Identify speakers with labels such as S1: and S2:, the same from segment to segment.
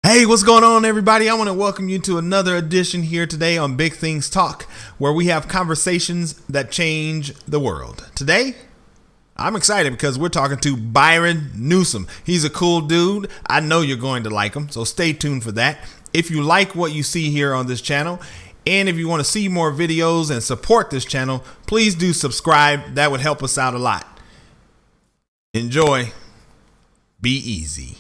S1: Hey, what's going on, everybody? I want to welcome you to another edition here today on Big Things Talk, where we have conversations that change the world. Today, I'm excited because we're talking to Byron Newsome. He's a cool dude. I know you're going to like him, so stay tuned for that. If you like what you see here on this channel, and if you want to see more videos and support this channel, please do subscribe. That would help us out a lot. Enjoy. Be easy.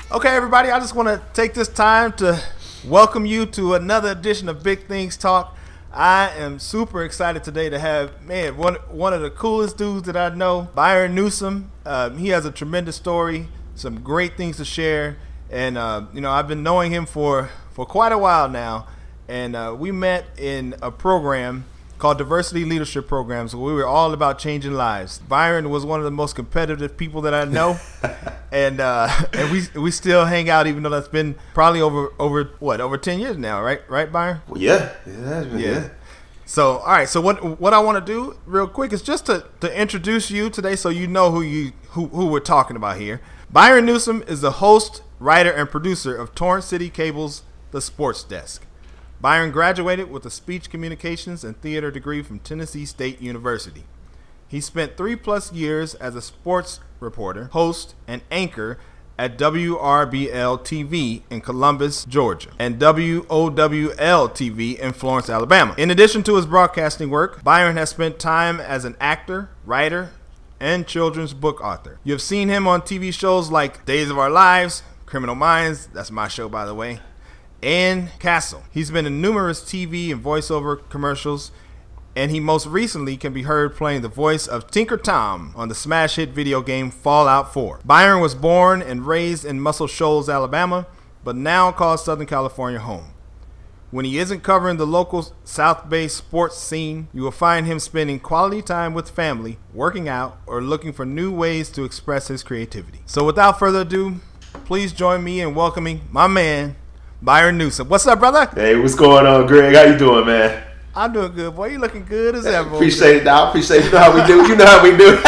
S1: Okay, everybody, I just want to take this time to welcome you to another edition of Big Things Talk. I am super excited today to have, one of the coolest dudes that I know, Byron Newsome. He has a tremendous story, some great things to share, and I've been knowing him for quite a while now, and we met in a program called Diversity Leadership Programs, where we were all about changing lives. Byron was one of the most competitive people that I know, and we still hang out, even though that's been probably over 10 years now, right, Byron?
S2: Well, yeah, it has been. Yeah.
S1: So, all right. So what I want to do real quick is just to introduce you today, so you know who we're talking about here. Byron Newsome is the host, writer, and producer of Torrence Citicale's The SportsDesk. Byron graduated with a speech communications and theater degree from Tennessee State University. He spent 3+ years as a sports reporter, host, and anchor at WRBL-TV in Columbus, Georgia, and WOWL-TV in Florence, Alabama. In addition to his broadcasting work, Byron has spent time as an actor, writer, and children's book author. You have seen him on TV shows like Days of Our Lives, Crminal Minds, that's my show, by the way, and Castle. He's been in numerous TV and voiceover commercials, and he most recently can be heard playing the voice of Tinker Tom on the smash hit video game Fallout 4. Byron was born and raised in Muscle Shoals, Alabama, but now calls Southern California home. When he isn't covering the local South Bay sports scene, you will find him spending quality time with family, working out, or looking for new ways to express his creativity. So without further ado, please join me in welcoming my man, Byron Newsome. What's up, brother?
S2: Hey, what's going on, Greg? How you doing, man?
S1: I'm doing good, boy. You looking good as ever.
S2: Appreciate it, dog. Appreciate it. You know how we do. You know how we do.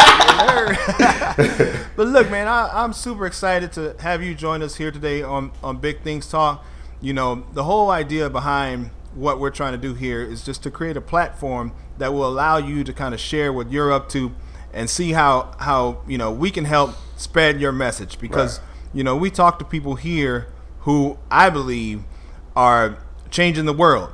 S1: But look, man, I'm super excited to have you join us here today on Big Things Talk. You know, the whole idea behind what we're trying to do here is just to create a platform that will allow you to kind of share what you're up to and see how we can help spread your message. Because, we talk to people here who I believe are changing the world.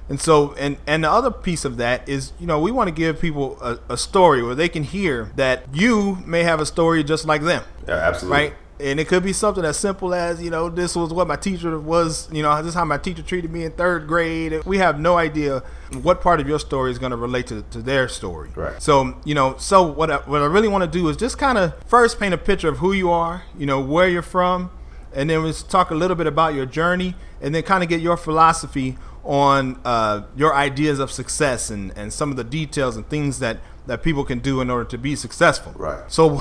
S1: And so, and the other piece of that is, we want to give people a story where they can hear that you may have a story just like them.
S2: Yeah, absolutely.
S1: Right? And it could be something as simple as, this was what my teacher was, this is how my teacher treated me in 3rd grade. We have no idea what part of your story is going to relate to their story.
S2: Right.
S1: So, so what I really want to do is just kind of first paint a picture of who you are, where you're from, and then we'll talk a little bit about your journey, and then kind of get your philosophy on your ideas of success and some of the details and things that people can do in order to be successful.
S2: Right.
S1: So,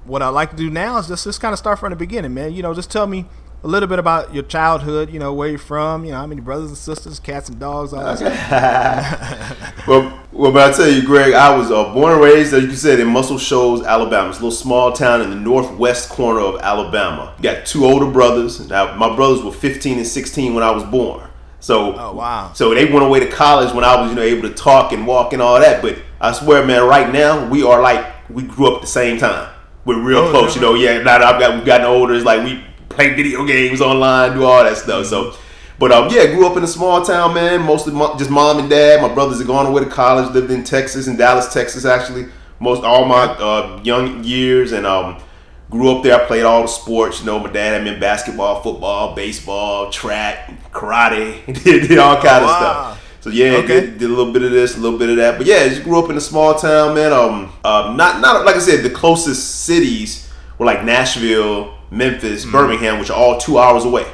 S1: what I like to do now is just kind of start from the beginning, man. Just tell me a little bit about your childhood, where you're from, how many brothers and sisters, cats and dogs, all that.
S2: Well, but I tell you, Greg, I was born and raised, like you said, in Muscle Shoals, Alabama. It's a little small town in the northwest corner of Alabama. Got 2 older brothers. Now, my brothers were 15 and 16 when I was born. So,
S1: oh, wow.
S2: So they went away to college when I was, able to talk and walk and all that. But I swear, man, right now we grew up at the same time. We're real close, Yeah, now we've gotten older. It's like we play video games online, do all that stuff. So, but grew up in a small town, man. Mostly just mom and dad. My brothers had gone away to college. Lived in Texas, in Dallas, Texas, actually. All my young years, and grew up there. I played all the sports. My dad had me in basketball, football, baseball, track, karate. did all kind of stuff. So did a little bit of this, a little bit of that. But just grew up in a small town, man. Not like I said, the closest cities were like Nashville, Memphis, Birmingham, which are all 2 hours away.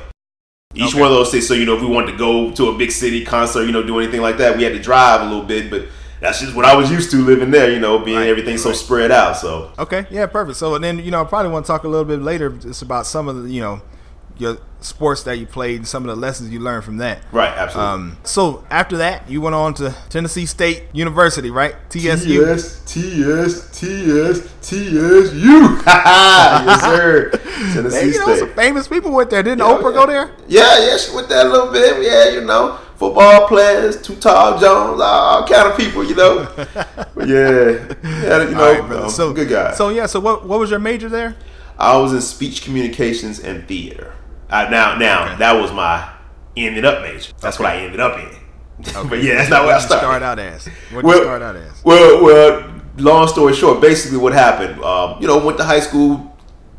S2: Each one of those cities. So if we wanted to go to a big city concert, do anything like that, we had to drive a little bit. But that's just what I was used to living there, being everything so spread out. So
S1: okay, yeah, perfect. So and then I probably want to talk a little bit later just about some of the your sports that you played and some of the lessons you learned from that.
S2: Right, absolutely.
S1: So after that, you went on to Tennessee State University, right? TSU.
S2: TSU. Yes, sir. Tennessee State.
S1: Some famous people went there. Didn't Oprah go there?
S2: Yeah, she went there a little bit. Yeah, football players, Too Tall Jones, all kind of people, But good guy.
S1: So what was your major there?
S2: I was in speech communications and theater. That was my ended up major. That's what I ended up in. Okay. But yeah, that's not what I started.
S1: What did you start out as?
S2: Well, long story short, basically what happened, went to high school,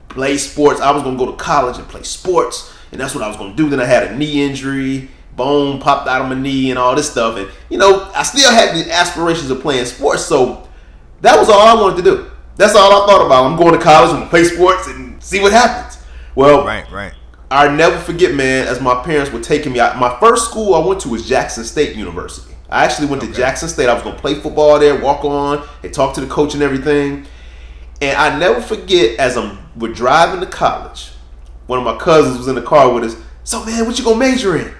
S2: played sports. I was going to go to college and play sports, and that's what I was going to do. Then I had a knee injury, bone popped out of my knee and all this stuff. And, I still had the aspirations of playing sports, so that was all I wanted to do. That's all I thought about. I'm going to college, I'm going to play sports and see what happens. Well,
S1: right.
S2: I never forget, man, as my parents were taking me out. My first school I went to was Jackson State University. I actually went to Jackson State. I was going to play football there, walk on, and talk to the coach and everything. And I never forget, as we're driving to college, one of my cousins was in the car with us. So, man, what you going to major in?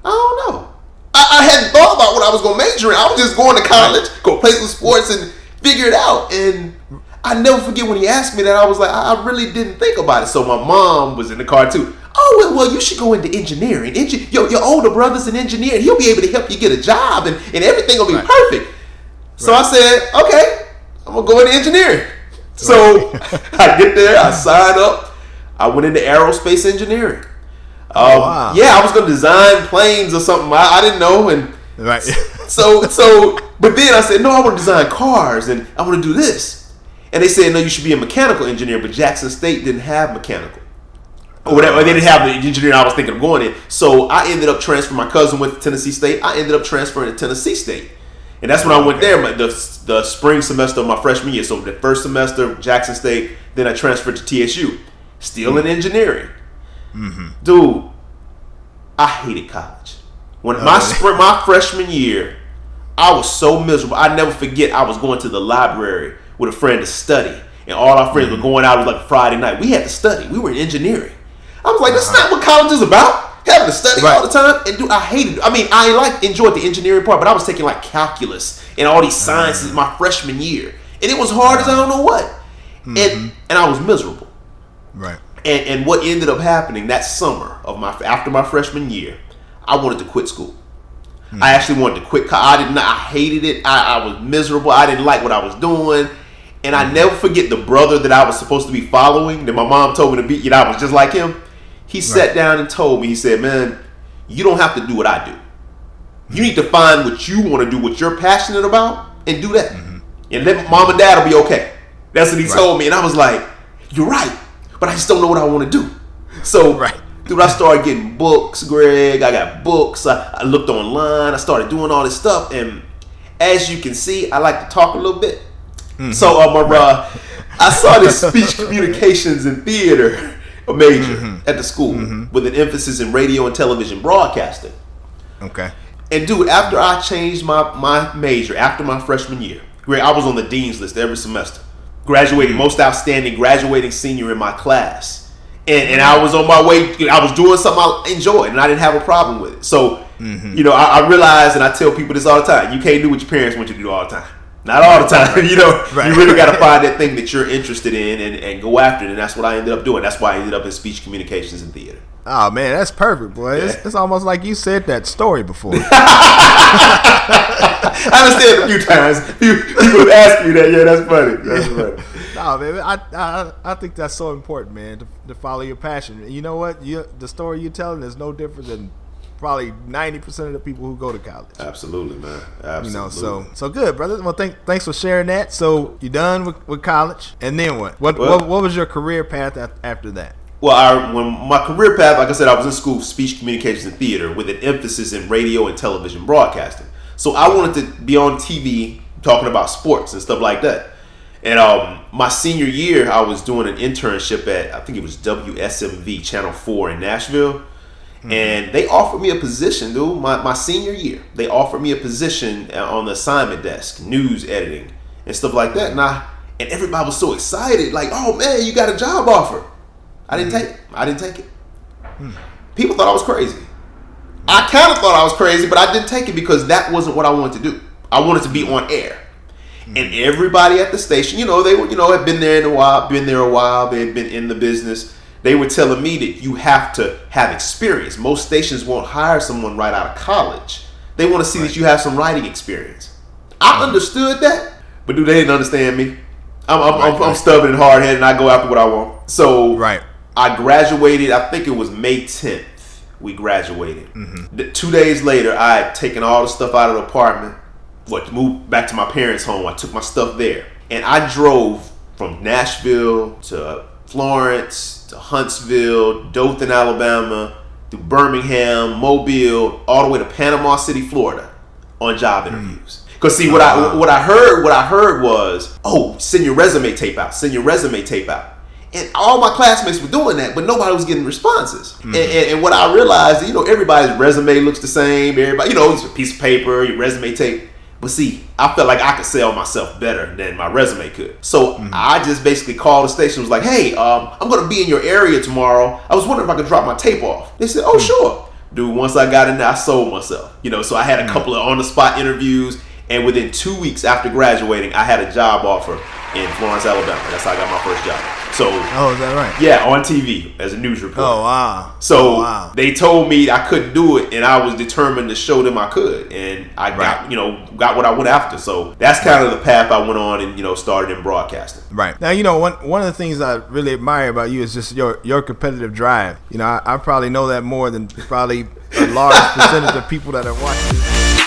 S2: I don't know. I hadn't thought about what I was going to major in. I was just going to college, go play some sports, and figure it out. And I never forget when he asked me that, I was like, I really didn't think about it. So my mom was in the car too. Oh, well, you should go into engineering. Your older brother's an engineer, and he'll be able to help you get a job, and everything will be perfect. So I said, okay, I'm going to go into engineering. So I get there, I sign up. I went into aerospace engineering.
S1: Wow.
S2: Yeah, I was going to design planes or something. I didn't know. And but then I said, no, I want to design cars, and I want to do this. And they said, no, you should be a mechanical engineer, but Jackson State didn't have mechanical. Or whatever. They didn't have the engineering I was thinking of going in. So I ended up transferring. My cousin went to Tennessee State. I ended up transferring to Tennessee State. And that's when I went there, the spring semester of my freshman year. So the first semester, Jackson State, then I transferred to TSU. Still in engineering. Mm-hmm. Dude, I hated college. When my freshman year, I was so miserable. I never forget, I was going to the library with a friend to study, and all our friends were going out. It was like Friday night. We had to study. We were in engineering. I was like, that's not what college is about. Having to study all the time. And dude, I hated it. I mean, I enjoyed the engineering part, but I was taking like calculus and all these sciences my freshman year, and it was hard as I don't know what. And I was miserable.
S1: Right.
S2: And what ended up happening that summer of after my freshman year, I wanted to quit school. I actually wanted to quit. I hated it. I was miserable. I didn't like what I was doing. And I never forget the brother that I was supposed to be following, that my mom told me to be, I was just like him. He sat down and told me, he said, man, you don't have to do what I do. You need to find what you want to do, what you're passionate about, and do that. And then mom and dad will be okay. That's what he told me. And I was like, you're right, but I just don't know what I want to do. So, dude, I started getting books, Greg. I got books. I looked online. I started doing all this stuff. And as you can see, I like to talk a little bit. So I saw this speech communications and theater major at the school with an emphasis in radio and television broadcasting.
S1: Okay.
S2: And dude, after I changed my major after my freshman year, Greg, I was on the dean's list every semester. Graduating, most outstanding graduating senior in my class. And I was on my way, I was doing something I enjoyed, and I didn't have a problem with it. So, I realize, and I tell people this all the time, you can't do what your parents want you to do all the time. Not all the time, You really got to find that thing that you're interested in and go after it, and that's what I ended up doing. That's why I ended up in speech communications and theater.
S1: Oh, man, that's perfect, boy. Yeah. It's almost like you said that story before.
S2: I understand it a few times. People have asked me that. Yeah, that's funny.
S1: No, man, I think that's so important, man, to follow your passion. And you know what? The story you're telling is no different than probably 90% of the people who go to college.
S2: Absolutely, man. Absolutely.
S1: So good, brother. Well, thanks for sharing that. So you done with college, and then what? What was your career path after that?
S2: Well, when my career path, like I said, I was in school for speech communications and theater with an emphasis in radio and television broadcasting. So I wanted to be on TV talking about sports and stuff like that. And my senior year, I was doing an internship at, I think it was WSMV Channel 4 in Nashville. And they offered me a position, dude, my senior year. They offered me a position on the assignment desk, news editing and stuff like that. And everybody was so excited, like, oh man, you got a job offer. I didn't take it. People thought I was crazy. I kind of thought I was crazy, but I didn't take it because that wasn't what I wanted to do. I wanted to be on air. And everybody at the station, they were, had been there a while. They had been in the business. They were telling me that you have to have experience. Most stations won't hire someone right out of college. They want to see that you have some writing experience. I understood that, but they didn't understand me. I'm stubborn and hard-headed, and I go after what I want. So I graduated, I think it was May 10th. We graduated. 2 days later, I had taken all the stuff out of the apartment, moved back to my parents' home. I took my stuff there. And I drove from Nashville to Florence to Huntsville, Dothan, Alabama, through Birmingham, Mobile, all the way to Panama City, Florida, on job interviews. Because see, what I heard was, oh, send your resume tape out. And all my classmates were doing that, but nobody was getting responses. And what I realized, everybody's resume looks the same. Everybody, it's a piece of paper, your resume tape. But see, I felt like I could sell myself better than my resume could. So I just basically called the station, was like, hey, I'm going to be in your area tomorrow. I was wondering if I could drop my tape off. They said, oh, sure. Dude, once I got in there, I sold myself. So I had a couple of on-the-spot interviews. And within 2 weeks after graduating, I had a job offer in Florence, Alabama. That's how I got my first job. So,
S1: is that right?
S2: Yeah, on TV as a news reporter.
S1: Oh, wow.
S2: So they told me I couldn't do it, and I was determined to show them I could. And I got what I went after. So that's kind of the path I went on and, started in broadcasting.
S1: Right. Now, one of the things I really admire about you is just your competitive drive. I probably know that more than probably a large percentage of people that are watching this.